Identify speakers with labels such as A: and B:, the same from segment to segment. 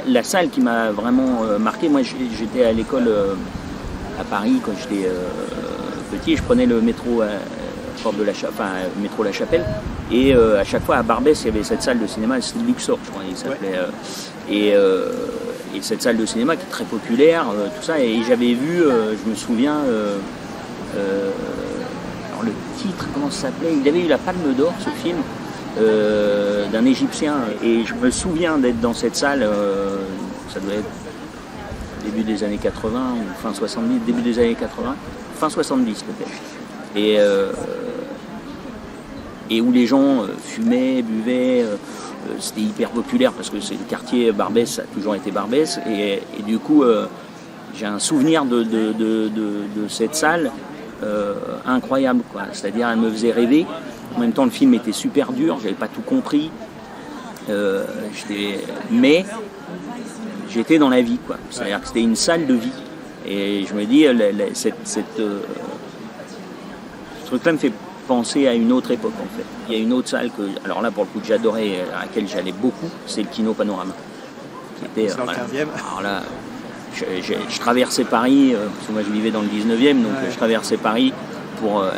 A: la salle qui m'a vraiment marqué, moi j'étais à l'école à Paris quand j'étais petit, je prenais le métro porte de la métro La Chapelle, et à chaque fois à Barbès il y avait cette salle de cinéma, c'était Luxor je crois il s'appelait, et cette salle de cinéma qui est très populaire, tout ça, et j'avais vu, je me souviens, alors le titre, comment ça s'appelait, il avait eu la Palme d'Or ce film, d'un Égyptien, et je me souviens d'être dans cette salle, ça doit être début des années 80 ou fin 70, début des années 80, fin 70 peut-être, et où les gens fumaient, buvaient, c'était hyper populaire parce que c'est le quartier Barbès, ça a toujours été Barbès, et du coup j'ai un souvenir de cette salle incroyable, quoi. C'est-à-dire elle me faisait rêver. En même temps le film était super dur, j'avais pas tout compris, mais j'étais dans la vie, quoi. C'est-à-dire que c'était une salle de vie, et je me dis ce truc-là me fait penser à une autre époque en fait. Il y a une autre salle que, alors là pour le coup que j'adorais, à laquelle j'allais beaucoup, c'est le Kino Panorama. Qui était,
B: c'est dans le 15e.
A: Alors là, je traversais Paris, parce que moi je vivais dans le 19e, donc je traversais Paris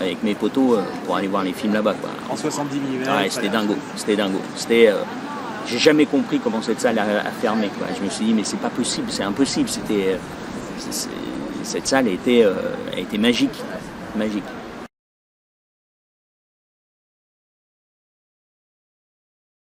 A: avec mes potos pour aller voir les films là-bas, quoi.
B: En 70 mm.
A: Ouais, c'était dingo. J'ai jamais compris comment cette salle a fermé, quoi. Je me suis dit mais c'est pas possible, c'est impossible. Cette salle a été magique.